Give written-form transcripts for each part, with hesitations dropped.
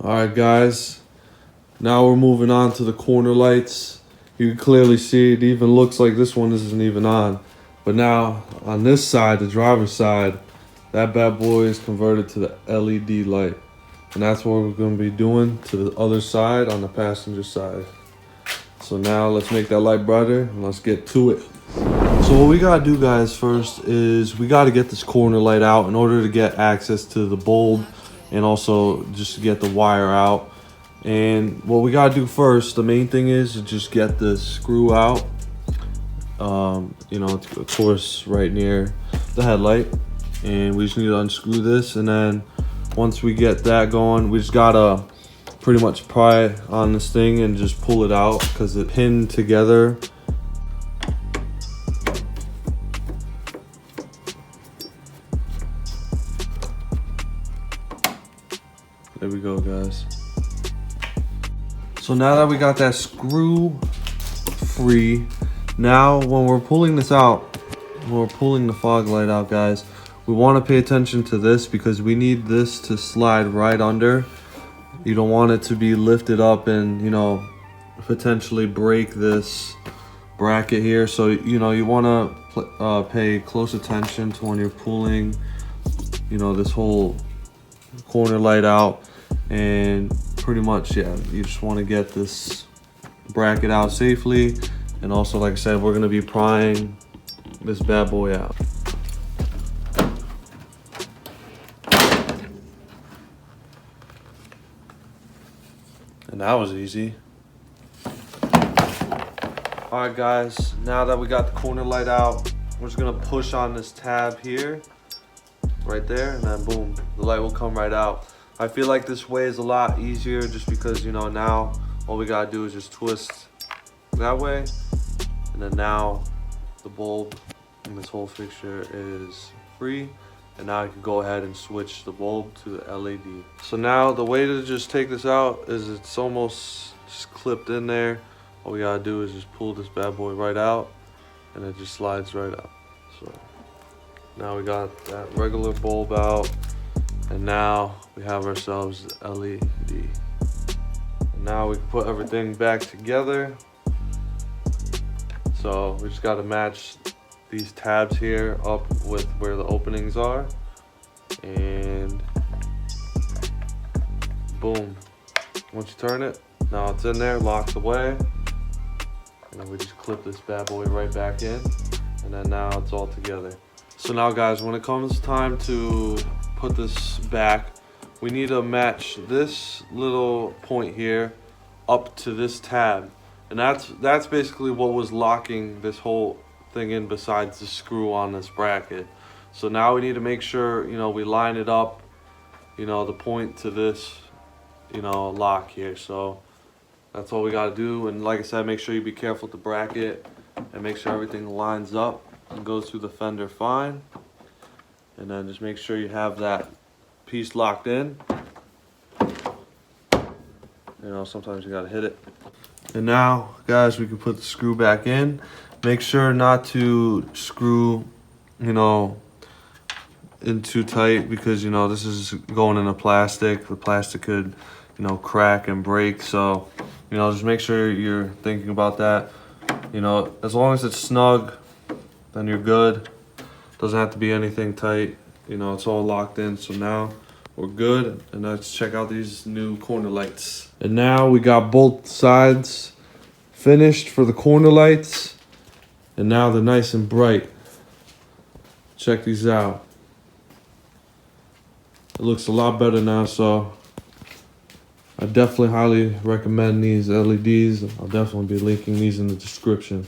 Alright guys, now we're moving on to the corner lights. You can clearly see it even looks like this one isn't even on. But now on this side, the driver's side, that bad boy is converted to the LED light. And that's what we're going to be doing to the other side on the passenger side. So now let's make that light brighter and let's get to it. So what we got to do guys first is we got to get this corner light out in order to get access to the bulb and also just to get the wire out. And what we got to do first, the main thing is to just get the screw out. You know, of course, right near the headlight. And we just need to unscrew this. And then once we get that going, we just got to pretty much pry on this thing and just pull it out because it pinned together. There we go, guys. So now that we got that screw free, now when we're pulling this out, when we're pulling the fog light out, guys, we want to pay attention to this because we need this to slide right under. You don't want it to be lifted up and, you know, potentially break this bracket here. So, you know, you want to pay close attention to when you're pulling, you know, this whole corner light out. And pretty much, yeah, you just want to get this bracket out safely. And also, like I said, we're going to be prying this bad boy out. And that was easy. Alright guys, now that we got the corner light out, we're just going to push on this tab here, right there, and then boom, the light will come right out. I feel like this way is a lot easier just because, you know, now all we gotta do is just twist that way, and then now the bulb and this whole fixture is free, and now I can go ahead and switch the bulb to the LED. So now the way to just take this out is it's almost just clipped in there. All we gotta do is just pull this bad boy right out and it just slides right out. So now we got that regular bulb out. And now we have ourselves LED. And now we can put everything back together. So we just got to match these tabs here up with where the openings are. And boom. Once you turn it, now it's in there, locked away. And then we just clip this bad boy right back in. And then now it's all together. So now guys, when it comes time to put this back, we need to match this little point here up to this tab, and that's basically what was locking this whole thing in besides the screw on this bracket. So now we need to make sure, you know, we line it up, you know, the point to this, you know, lock here. So that's all we got to do. And like I said, make sure you be careful with the bracket and make sure everything lines up and goes through the fender fine. And then just make sure you have that piece locked in. You know, sometimes you gotta hit it. And now, guys, we can put the screw back in. Make sure not to screw, you know, in too tight because, you know, this is going into plastic. The plastic could, you know, crack and break. So, you know, just make sure you're thinking about that. You know, as long as it's snug, then you're good. Doesn't have to be anything tight, you know, it's all locked in. So now we're good, and let's check out these new corner lights. And now we got both sides finished for the corner lights, and now they're nice and bright. Check these out. It looks a lot better now, so I definitely highly recommend these LEDs. I'll definitely be linking these in the description.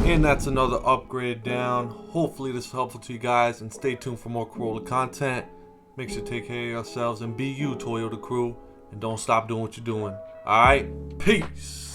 And that's another upgrade down. Hopefully this is helpful to you guys, and stay tuned for more Corolla content. Make sure to take care of yourselves and be you, Toyota crew, and don't stop doing what you're doing. Alright, peace.